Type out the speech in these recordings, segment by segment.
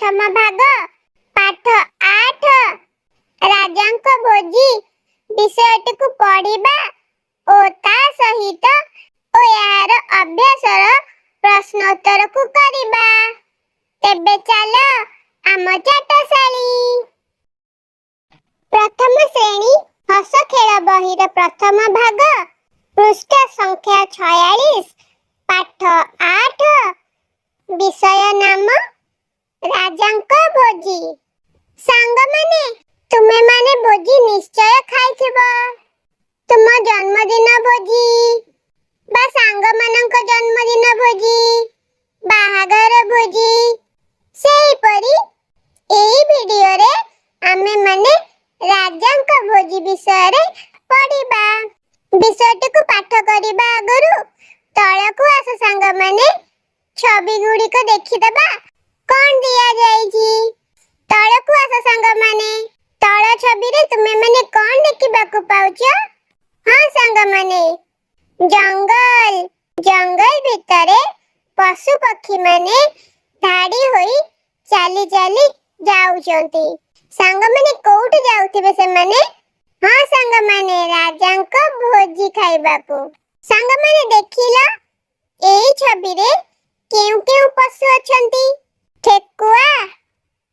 प्रथम भाग पाठ 8 राजांक भोजी विषयटी को पढ़िबा ओ ता सहित ओ यार अभ्यासर प्रश्नोत्तर को करिबा। तेबे चलो आम चाटशाली। प्रथम श्रेणी हस खेल बहिर प्रथम भाग पृष्ठ संख्या 46 पाठ 8 विषय नाम राजांक भोजी। सांग माने तुमे माने भोजी निश्चय खाइथिबो। तुम जन्मदिन भोजी बा सांग मानक जन्मदिन भोजी बाहागर भोजी सेही परी एई वीडियो रे आमे माने राजांक भोजी विषय रे पढ़िबा। विषयटी को पाठ करिबा आगरु तळकु आस सांग माने छवि गुडी को देखि दबा कोन दिया जाईची। तळकु आस सांग माने तळ छवि रे तुमे माने कोन देखिबा को पाउछ। हां सांग माने जंगल जंगल भितरे पशु पक्षी माने धाडी होई चाली चाली जाउचंती। सांग माने कोउठ जाउथिबे से माने। हां सांग माने राजांक भोजी खाइबा को। सांग माने देखिला एई छवि रे केउ केउ पशु अछंती। ठेकुआ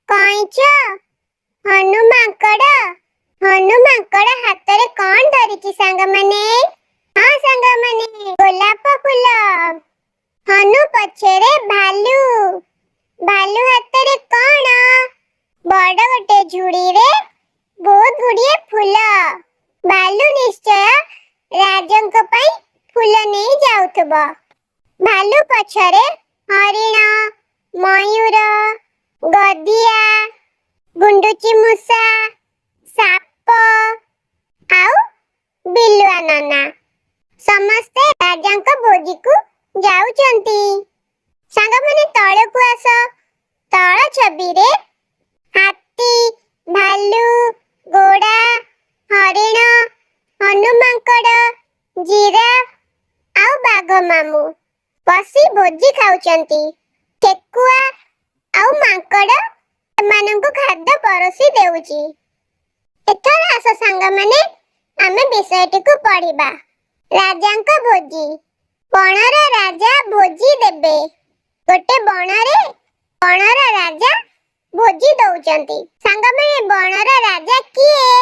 कइंच हनुमांकड़ हाथ रे कोन धरिची सांग माने। हां सांग माने गोलाप फूल। हनु पछरे भालू भालू हाथ रे कोन बड़ गोटे झुड़ी रे बहुत गुड़िए फूल। भालू निश्चय राजंक पई फूल नहीं जाउथबो। भालू पछरे हरिण मयूर गदिया गुंडुची मूसा साप आउ बिलुआ नना समस्ते राजांक भोजी को जाउचंती। सांग माने तळे को आस। तळ छवि रे हाथी भालू घोड़ा हरिण हनुमांकड़ जिराफ आउ बाघ मामू पसी भोजी खाउचंती। ठेकुआ आउ मांकड़ एमानंकु खाद्य परोसी देउची। एथर आस सांग माने आमे विषयटी को पढ़िबा। राजांक भोजी बणर राजा भोजी देबे। गोटे बणर राजा भोजी दउचंती। सांग माने बणर राजा किए।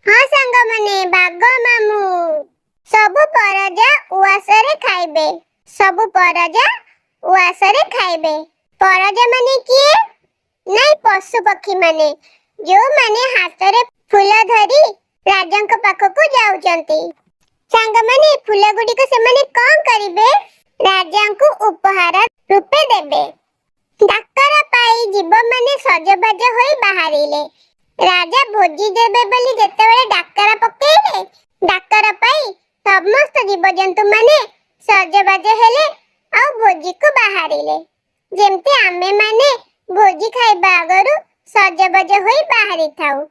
हां सांग माने बाघ मामू। सबु परजा उआसरे खाइबे। सबु परजा उआसरे खाइबे। परजा माने किए नहीं पशु पक्षी माने जो माने हाथ रे फूल धरी राजांक पाख को जाउचंती। सांग माने फूल गुडी को से माने कोन करिवे राजांकु उपहार रूपे देबे। डाक्कर पाई जीव माने सजबाज होई बाहरिले। राजा भोजी देबे बोली जेतेबेले डाक्कर पकेइले डाक्कर पाई समस्त जीव जंतु माने सजबाज हेले आ भोजी को बाहरिले। जेमते आमे माने भोजी खाइबा आगरु सजबाज होई बाहरी थाउ।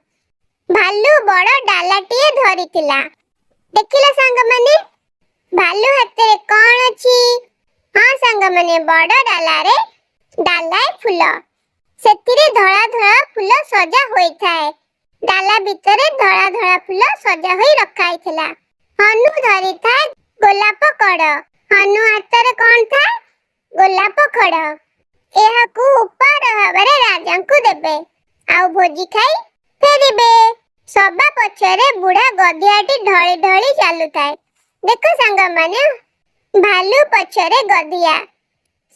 भालू बड़ डालाटिए धरिथिला। देखिला सांग माने भालू हाथ रे कोन अछि। हां सांग माने बड़ डाला रे डालाए फूल। सेतिरे धळा धळा फूल सजा होई थाए। डाला भितरे धळा धळा फूल सजा होई रखाइथिला। हनु धरि थाए गोलाप कड़। हनु हाथ रे कोन थाए गोलाप खड़। एहाकू उपहार भाबरे राजांकु देबे आउ भोजी खाई फेरिबे। सबा पछरे बुढ़ा गधियाटी ढळी ढळी चालू थाए। देखो सांग माने भालू पछरे गधिया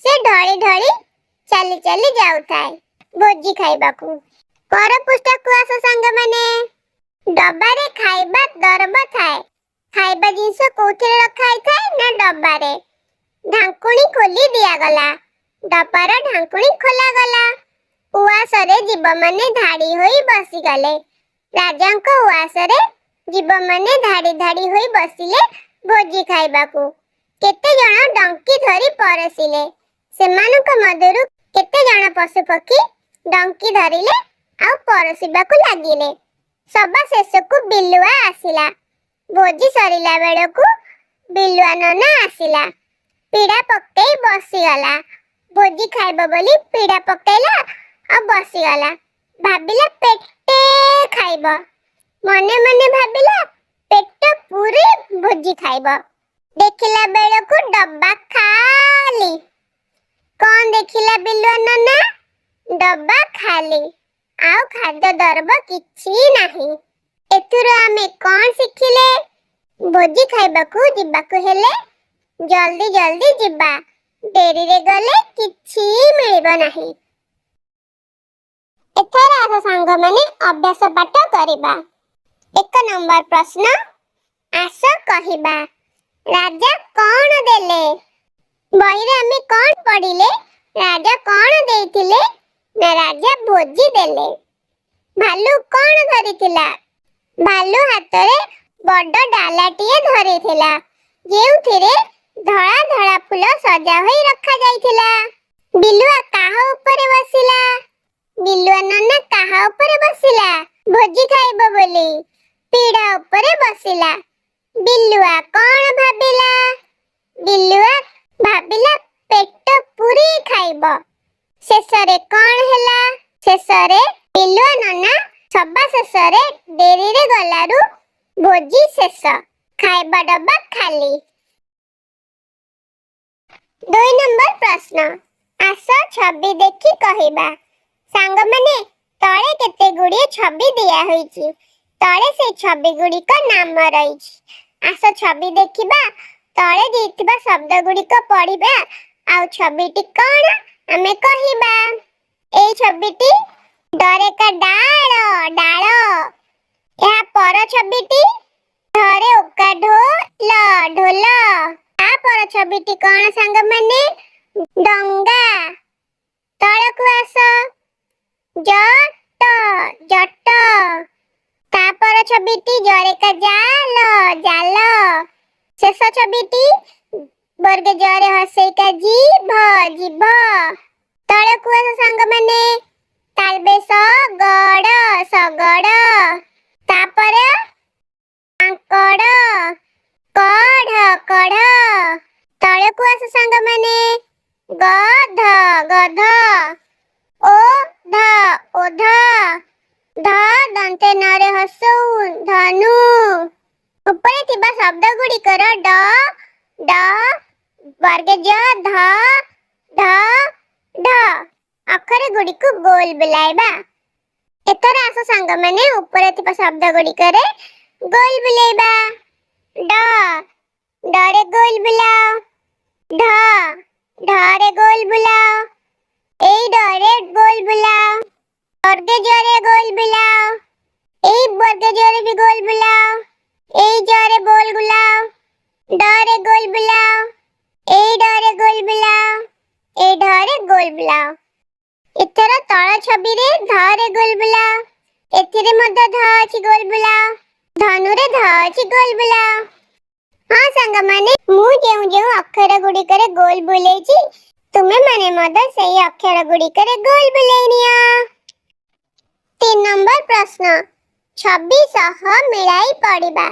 से ढळी ढळी चाली चाली जाउ थाए भोजी खाइबाकू। पर पुष्टा को आस सांग माने डब्बा रे खाइबा दरब थाए। खाइबा जिंस कोथिरे रखाई थाए ना डब्बा रे। ढांकुणी खोली दिया गला। डब्बार ढांकुणी खोला गला। उआसरे जीव माने धाड़ी होई बसी गले। राजांक उआसरे जीव माने धाड़ी धाड़ी होई बसिले भोजी खाइबाकू। केते जण डंकी धरी परसिले। सेमानक मधुरु केते जण पशु पक्षी डंकी धरिले आ परसिबाकू लागिले। सबा शेषकू बिलुआ आसिला। भोजी सरिला बेलकू बिलुआ नना आसिला। पीड़ा पक्कई बसी गला। भोजी खाइबो बोली पीड़ा पकेला ଆଉ ବସିଗଲା। ଭାବିଲା ପେଟେ ଖାଇବ। ମନେ ମନେ ଭାବିଲା ପେଟ ପୁରି ଭୋଜି ଖାଇବ। ଦେଖିଲା ବେଳକୁ ଡବା ଖାଲି। କଣ ଦେଖିଲା ବିଲୁଆ ନନା? ଡବା ଖାଲି, ଆଉ ଖାଦ୍ୟ ଦରବ କିଛି ନାହିଁ। ଏଥିରୁ ଆମେ କଣ ଶିଖିଲେ? ଭୋଜି ଖାଇବାକୁ ଯିବାକୁ ହେଲେ ଜଲ୍ଦି ଜଲ୍ଦି ଯିବା, ଡେରିରେ ଗଲେ କିଛି ମିଳିବ ନାହିଁ। ଏଥର ଆସ ସାଙ୍ଗମାନେ ଅଭ୍ୟାସ ପାଠ କରିବା। 1 ନମ୍ବର ପ୍ରଶ୍ନ, ଆସ କହିବା। ରାଜା କଣ ଦେଲେ? ବହିରେ ଆମେ କଣ ପଢିଲେ? ରାଜା କଣ ଦେଇଥିଲେ? ନା ରାଜା ଭୋଜି ଦେଲେ। ଭାଲୁ କଣ ଧରିଥିଲା? ଭାଲୁ ହାତରେ ବଡ ଡାଲାଟିଏ ଧରିଥିଲା, ଯେଉଁଥିରେ ଧଳା ଧଳା ଫୁଲ ସଜା ହୋଇ ରଖାଯାଇଥିଲା। ବିଲୁଆ କାହା ଉପରେ ବସିଲା? ବିଲୁଆ ନନା କାହା ଉପରେ ବସିଲା? ଭୋଜି ଖାଇବ ବୋଲି ପିଢା ଉପରେ ବସିଲା। ବିଲୁଆ କଣ ଭାବିଲା? ବିଲୁଆ ଭାବିଲା ପେଟ ପୁରି ଖାଇବ। ଶେଷରେ କଣ ହେଲା? ଶେଷରେ ବିଲୁଆ ନନା ସବା ଶେଷରେ ଡେରିରେ ଗଲାରୁ ଭୋଜି ଶେଷ, ଖାଇବା ଡବା ଖାଲି। 2 ନମ୍ବର ପ୍ରଶ୍ନ, ଆସ ଛବି ଦେଖି କହିବା। ସାଙ୍ଗମାନେ ତଳେ କେତେ ଗୁଡ଼ିଏ ଛବି ଦିଆ ହୋଇଛି। ତଳେ ସେଇ ଛବି ଗୁଡ଼ିକ ନାମ ରହିଛି। ଆସ ଛବି ଦେଖିବା, ତଳେ ଦେଇଥିବା ଶବ୍ଦ ଗୁଡ଼ିକ ପଢିବା, ଆଉ ଛବିଟି କଣ ଆମେ କହିବା। ଏଇ ଛବିଟି ଡରେକା ଡାଳ, ଡାଳ। ଏହା ପର ଛବିଟି ଧରେ ଓକା ଢୋଲ, ଢୋଲ। ତା ପର ଛବିଟି କଣ ସାଙ୍ଗମାନେ? ଡଙ୍ଗା। ତଳକୁ ଆସ, ଜଟ, ଜଟ। ତାପର ଛବିଟି ଜରେକା ଜାଲ, ଜାଲ। ଶେଷ ଛବିଟି ବର୍ଗ ଜରେ ହସେଇକା ଜିଭ, ଜିଭ। ତଳକୁ ଆସ ସାଙ୍ଗମାନେ, ତାଲବେ ଶଗଡ, ଶଗଡ। ତାପରେ ମାଙ୍କଡ, କଢ, କଢ। ତଳକୁ ଆସ ସାଙ୍ଗମାନେ, ଗଧ, ଗଧ। ଓଧ, ଓଧ। ଧ ଦନ୍ତେ ନରେ ହସଉ, ଧନୁ। ଉପରେ ଥିବା ଶବ୍ଦ ଗୁଡ଼ିକର ଡ, ଡ, ବର୍ଗ ଜ, ଧ, ଧ, ଢ ଅକ୍ଷର ଗୁଡ଼ିକୁ ଗୋଲ ବୁଲାଇବା। ଏଥର ଆସ ସାଙ୍ଗମାନେ ଉପରେ ଥିବା ଶବ୍ଦ ଗୁଡ଼ିକରେ ଗୋଲ ବୁଲେଇବା। ଡ, ଡରେ ଗୋଲ ବୁଲାଅ। ଢ, ଢରେ ଗୋଲ ବୁଲାଅ। ଏଇ ଡରେ ଗୋଲ ବୁଲାଅ। ବର୍ଗ ଜରେ ଗୋଲ ବୁଲାଅ। ଏଇ ବର୍ଗ ଜରେ ବି ଗୋଲ ବୁଲାଅ। ଏଇ ଜରେ ଗୋଲ ବୁଲାଅ। ଡରେ ଗୋଲ ବୁଲାଅ। ଏଇ ଡରେ ଗୋଲ ବୁଲାଅ। ଏଇ ଢରେ ଗୋଲ ବୁଲାଅ। ଏଥର ତଳ ଛବିରେ ଧରେ ଗୋଲ ବୁଲାଅ। ଏଥିରେ ମଧ୍ୟ ଧ ଅଛି, ଗୋଲ ବୁଲାଅ। ଧନୁରେ ଧ ଅଛି, ଗୋଲ ବୁଲାଅ। ହଁ ସାଙ୍ଗମାନେ, ମୁଁ ଯେଉଁ ଯେଉଁ ଅକ୍ଷର ଗୁଡ଼ିକରେ ଗୋଲ ବୁଲେଇଛି, ତୁମେ ମାନେ ମଧ୍ୟ ସେଇ ଅକ୍ଷର ଗୁଡ଼ିକରେ ଗୋଲ ବୁଲେଇ ନିଅ। 3 ନମ୍ବର ପ୍ରଶ୍ନ, ଛବି ସହ ମିଳାଇ ପଢିବା।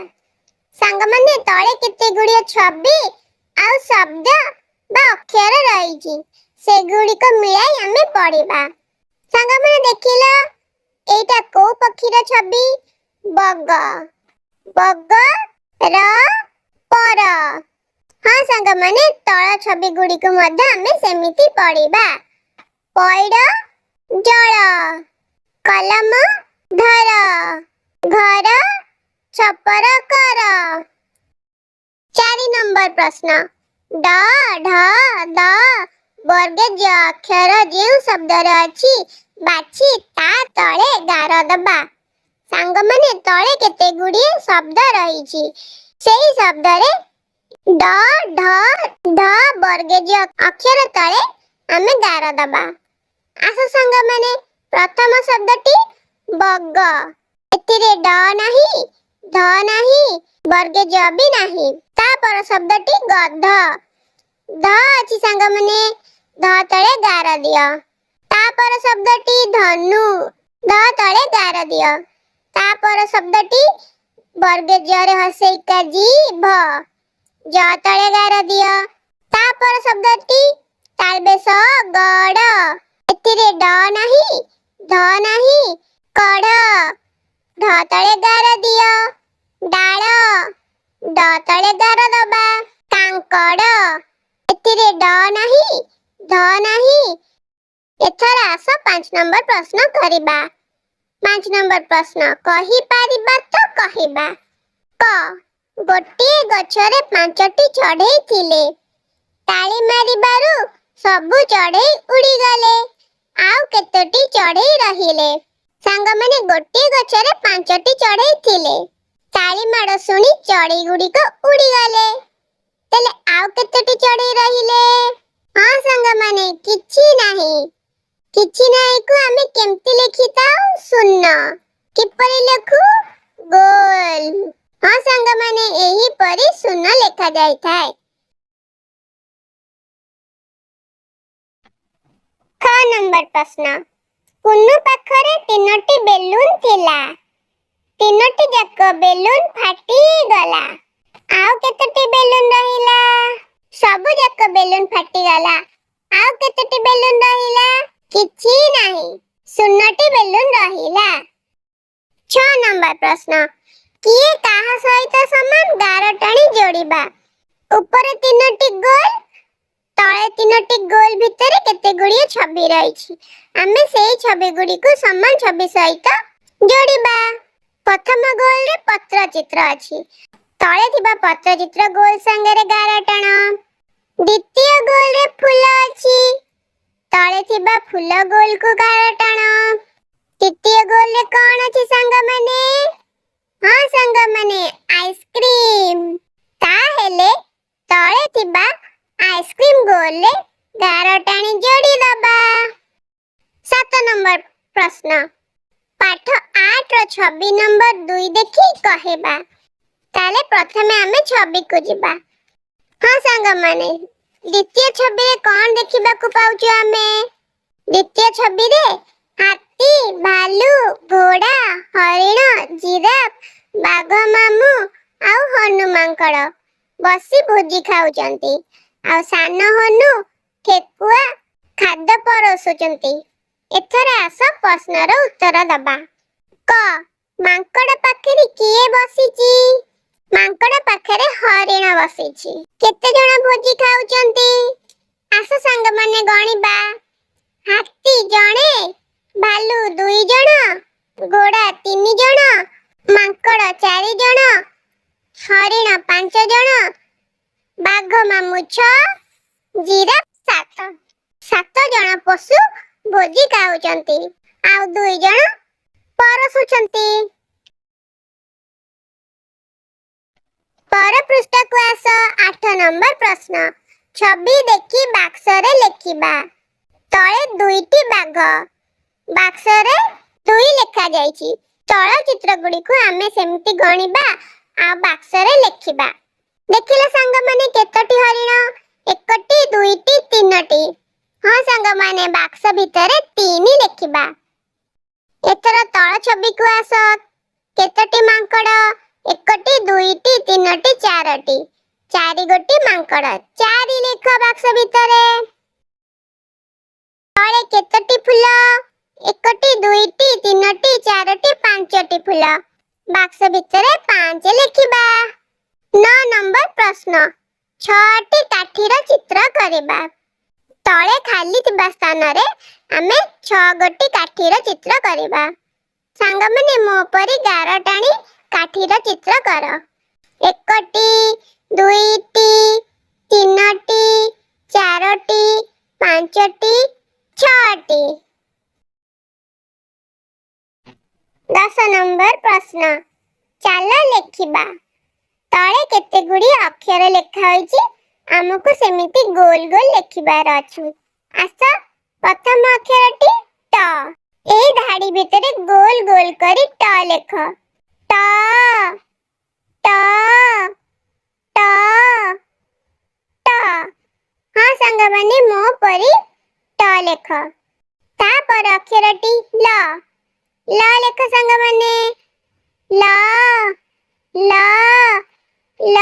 ସାଙ୍ଗମାନେ ତଳେ କେତେ ଗୁଡ଼ିଏ ଛବି ଆଉ ଶବ୍ଦ ବା ଅକ୍ଷର ରହିଛି, ସେଗୁଡ଼ିକ ମିଳାଇ ଆମେ ପଢିବା। ସାଙ୍ଗମାନେ ଦେଖିଲ, ଏଇଟା କୋଉ ପକ୍ଷୀର ଛବି? ବଗ। ବଗ ର ପର। ହଁ ସାଙ୍ଗମାନେ, ତଳ ଛବି ଗୁଡ଼ିକୁ ମଧ୍ୟ ଆମେ ସେମିତି ପଢିବା। ପଇଡ଼ ଜଳ, କଲମ ଧର, ଘର ଛପର କର। 4 ନମ୍ବର ପ୍ରଶ୍ନ, ଡ, ଢ, ଦ ବର୍ଗ ଜ ଅକ୍ଷର ଯେଉଁ ଶବ୍ଦରେ ଅଛି, ବାଛି ତା ତଳେ ଗାର ଦବା। ସାଙ୍ଗମାନେ ତଳେ କେତେ ଗୁଡ଼ିଏ ଶବ୍ଦ ରହିଛି, ସେଇ ଶବ୍ଦରେ ଡ, ଢ, ଧ ବର୍ଗ ଜ ଅକ୍ଷର ତଳେ ଆମେ ଗାର ଦବା। ଆସ ସାଙ୍ଗମାନେ, ପ୍ରଥମ ଶବ୍ଦଟି ବଗ। ଏଥିରେ ଡ ନାହିଁ, ଧ ନାହିଁ, ବର୍ଗ ଜ ବି ନାହିଁ। ତାପର ଶବ୍ଦଟି ଗଧ। ଧ ଅଛି ସାଙ୍ଗମାନେ, ଧ ତଳେ ଗାର ଦିଅ। ତାପର ଶବ୍ଦଟି ଧନୁ। ଧ ତଳେ ଗାର ଦିଅ। ତାପର ଶବ୍ଦଟି ବର୍ଗ ଜରେ ହସେଇକା ଜିଭ। ଜ ତଳେ ଗାର ଦିଅ। ତାପର ଶବ୍ଦଟି ତାଲବେ ଶଗଡ। ଏଥିରେ ଡ ନାହିଁ, ଧ ନାହିଁ କଢ଼, ଢ ତଳେ ଗାର ଦିଅ ଡାଳ, ଡ ତଳେ ଗାର ଦବା କାଙ୍କଡ଼। ଏଥିରେ ଡ ନାହିଁ ଧ ନାହିଁ। ଏଥର ଆସ 5 ନମ୍ବର ପ୍ରଶ୍ନ କରିବା। 5 ନମ୍ବର ପ୍ରଶ୍ନ, କହିପାରିବା ତ କହିବା। କ, ଗୋଟିଏ ଗଛରେ 5ଟି ଚଢ଼େଇ ଥିଲେ। ତାଳି ମାରିବାରୁ ସବୁ ଚଢ଼େଇ ଉଡ଼ିଗଲେ। ଆଉ କେତୋଟି ଚଢ଼େଇ ରହିଲେ? ସାଙ୍ଗମାନେ, ଗୋଟିଏ ଗଛରେ 5ଟି ଚଢ଼େଇ ଥିଲେ। ତାଳି ମାଡ଼ ଶୁଣି ଚଢ଼େଇ ଗୁଡ଼ିକ ଉଡ଼ିଗଲେ। ତାହେଲେ ଆଉ କେତୋଟି ଚଢ଼େଇ ରହିଲେ? ହଁ ସାଙ୍ଗମାନେ, କିଛି ନାହିଁ। କିଛି ନାହିଁକୁ ଆମେ କେମିତି ଲେଖିଥାଉ? ଶୂନ। କିପରି ଲେଖୁ? ଗୋଲ। ହଁ ସାଙ୍ଗମାନେ, ଏହିପରି ଶୂନ ଲେଖା ଯାଇଥାଏ। ख ନମ୍ବର ପ୍ରଶ୍ନ, କୁନୁ ପାଖରେ 3ଟି ବେଲୁନ ଥିଲା। 3ଟି ଯାକ ବେଲୁନ ଫାଟିଗଲା। ଆଉ କେତୋଟି ବେଲୁନ ରହିଲା? ସବୁ ଯାକ ବେଲୁନ ଫାଟିଗଲା। ଆଉ କେତୋଟି ବେଲୁନ ରହିଲା? କିଛି ନାହିଁ। 0ଟି ବେଲୁନ ରହିଲା। 6 ନମ୍ବର ପ୍ରଶ୍ନ, କିଏ କାହା ସହିତ ସମାନ ଗାର ଟାଣି ଯୋଡ଼ିବା? ଉପରେ 3ଟି ଗୋଲ, ତଳେ 3ଟି ଗୋଲ ଭିତରେ କେତେ ଗୁଡ଼ିଏ ଛବି ରହିଛି। ଆମେ ସେଇ ଛବି ଗୁଡ଼ିକୁ ସମାନ ଛବି ସହିତ ଯୋଡ଼ିବା। ପ୍ରଥମ ଗୋଲରେ ପତ୍ର ଚିତ୍ର ଅଛି। ତଳେ ଥିବା ପତ୍ର ଚିତ୍ର ଗୋଲ ସାଙ୍ଗରେ ଗାର ଟାଣ। ଦ୍ୱିତୀୟ ଗୋଲରେ ଫୁଲ ଅଛି। ତଳେ ଥିବା ଫୁଲ ଗୋଲକୁ ଗାର ଟାଣ। ତୃତୀୟ ଗୋଲରେ କ'ଣ ଅଛି ସାଙ୍ଗମାନେ? ହଁ ସାଙ୍ଗମାନେ, ଆଇସ୍କ୍ରିମ। ତାହେଲେ ତଳେ ଥିବା ଆଇସ୍କ୍ରିମ ଗୋଲରେ ଗାର ଟାଣି ଯୋଡ଼ି ଦବା। 7 ନମ୍ବର ପ୍ରଶ୍ନ, ପାଠ 8ର ଛବି ନମ୍ବର 2 ଦେଖି କହିବା। ତାହେଲେ ପ୍ରଥମେ ଆମେ ଛବିକୁ ଯିବା। ହଁ ସାଙ୍ଗମାନେ, ଦ୍ୱିତୀୟ ଛବିରେ କ'ଣ ଦେଖିବାକୁ ପାଉଛୁ ଆମେ? ଦ୍ୱିତୀୟ ଛବିରେ ହାତୀ, ଭାଲୁ, ଘୋଡ଼ା, ହରିଣ, ଜିରାଫ, ବାଘ ମାମୁଁ ଆଉ ହନୁ ମାଙ୍କଡ଼ ବସି ଭୋଜି ଖାଉଛନ୍ତି। ଆଉ ସାନ ହନୁ ଠେକୁଆ ଖାଦ୍ୟ ପରସୁଛନ୍ତି। ଏଥର ଆସ ପ୍ରଶ୍ନର ଉତ୍ତର ଦବା। କ, ମାଙ୍କଡ଼ ପାଖରେ କିଏ ବସିଛି? ମାଙ୍କଡ଼ ପାଖରେ ହରିଣ ବସିଛି। କେତେ ଜଣ ଭୋଜି ଖାଉଛନ୍ତି? ଆସ ସାଙ୍ଗମାନେ ଗଣିବା। ହାତୀ ଜଣେ, ଭାଲୁ 2 ଜଣ, ଘୋଡ଼ା 3 ଜଣ, ମାଙ୍କଡ଼ 4 ଜଣ, ହରିଣ 5 ଜଣ, ବାଘ ମାମୁଁ 6, ଜିରାଫ 7। 7 ଜଣ ପଶୁ ଭୋଜି ଖାଉଛନ୍ତି। ଆଉ 2 ଜଣ ପରସୁଛନ୍ତି। ପର ପୃଷ୍ଠାକୁ ଆସ। 8 ନମ୍ବର ପ୍ରଶ୍ନ, ଛବି ଦେଖି ବାକ୍ସରେ ଲେଖିବା। ତଳେ 2ଟି ବାଘ, ବାକ୍ସରେ 2 ଲେଖାଯାଇଛି। ତଳ ଚିତ୍ର ଗୁଡ଼ିକୁ ଆମେ ସେମିତି ଗଣିବା ଆଉ ବାକ୍ସରେ ଲେଖିବା। ଦେଖିଲେ ସାଙ୍ଗମାନେ, କେତୋଟି ହରିଣ? 1ଟି, 2ଟି, 3ଟି। ହଁ ସାଙ୍ଗମାନେ, ବାକ୍ସ ଭିତରେ 3 ଲେଖିବା। ଏଥର ତଳ ଛବିକୁ ଆସ। କେତୋଟି ମାଙ୍କଡ଼? 1ଟି, 2ଟି, 3ଟି, 4ଟି। 4 ଗୋଟି ମାଙ୍କଡ଼। 4 ଲେଖ ବାକ୍ସ ଭିତରେ। ତଳେ କେତୋଟି ଫୁଲ? 1ଟି, 2ଟି, 3ଟି, 4ଟି, 5ଟି ଫୁଲ। ବାକ୍ସ ଭିତରେ 5 ଲେଖିବା। 9 ନମ୍ବର ପ୍ରଶ୍ନ, 6ଟି କାଠିର ଚିତ୍ର କରିବା। ତଳେ ଖାଲି ଥିବା ସ୍ଥାନରେ ଆମେ 6 ଗୋଟି କାଠିର ଚିତ୍ର କରିବା। ସାଙ୍ଗମାନେ, ମୋ ପରି ଗାର ଟାଣି କାଠିର ଚିତ୍ର କର। 1ଟି, 2ଟି, 3ଟି, 4ଟି, 5ଟି, 6ଟି। 10 ନମ୍ବର ପ୍ରଶ୍ନ, ଚାଲ ଲେଖିବା। ତଳେ କେତେ ଗୁଡ଼ିଏ ଅକ୍ଷର ଲେଖା ହୋଇଛି। ଆମକୁ ସେମିତି ଗୋଲ ଗୋଲ ଲେଖିବାର ଅଛି। ଆସ, ପ୍ରଥମ ଅକ୍ଷରଟି ଟ। ଏହି ଧାଡ଼ି ଭିତରେ ଗୋଲ ଗୋଲ କରି ଟ ଲେଖ। ଟ ଟ ଟ ଟ। ହଁ ସାଙ୍ଗମାନେ, ମୋ ପରି ଟ ଲେଖ। ତାପରେ ଅକ୍ଷରଟି ଲ। ଲ ଲେଖ ସାଙ୍ଗମାନେ। ଲ ଲ ଲ।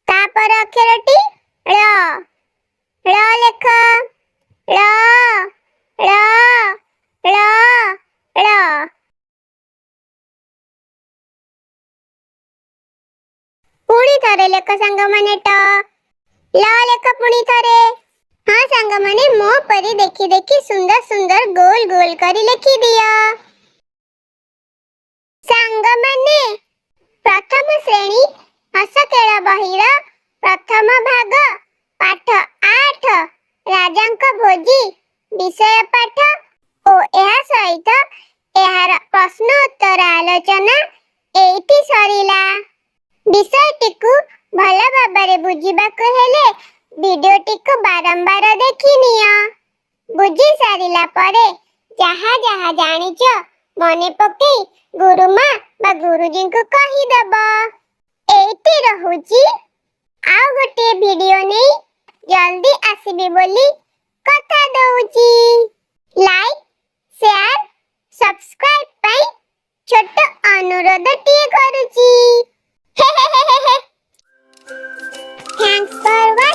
ତାପରେ ଅକ୍ଷରଟି ଳ। ଳ ଲେଖ। ଳ ଳ ଳ। ଲେଖ ସାଙ୍ଗମାନେ ଟ ଲ ଲେଖ ପୁଣି ଥରେ। ହଁ ସାଙ୍ଗମାନେ ମୋ ପରି ଦେଖି ଦେଖି ସୁନ୍ଦର ସୁନ୍ଦର ଗୋଲ ଗୋଲ କରି ଲେଖିଦିଅ। ସାଙ୍ଗମାନେ ପ୍ରଥମ ଶ୍ରେଣୀ ହସ ଖେଳ ବହିର ପ୍ରଥମ ଭାଗ ପାଠ 8 ରାଜାଙ୍କ ଭୋଜି ବିଷୟ ପାଠ ଓ ଏହା ସହିତ ଏହାର ପ୍ରଶ୍ନ ଉତ୍ତର ଆଲୋଚନା ଏଇଠି ସରିଲା। ବିଷୟଟିକୁ ଭଲ ଭାବରେ ବୁଝିବାକୁ ହେଲେ ଭିଡିଓଟିକୁ ବାରମ୍ବାର ଦେଖିନିଅ। ବୁଝି ସାରିଲା ପରେ ଯାହା ଯାହା ଜାଣିଛ ମନେ ପକେଇ ଗୁରୁମା ବା ଗୁରୁଜୀଙ୍କୁ କହିଦେବ। ଏଇଠି ରହୁଛି, ଆଉ ଗୋଟିଏ ଭିଡିଓ ନେଇ ଜଲ୍ଦି ଆସିବି ବୋଲି କଥା ଦଉଛି। ଲାଇକ୍, ସେୟାର, ସବସ୍କ୍ରାଇବ ପାଇଁ ଛୋଟ ଅନୁରୋଧଟିଏ କରୁଛି। Thanks for watching.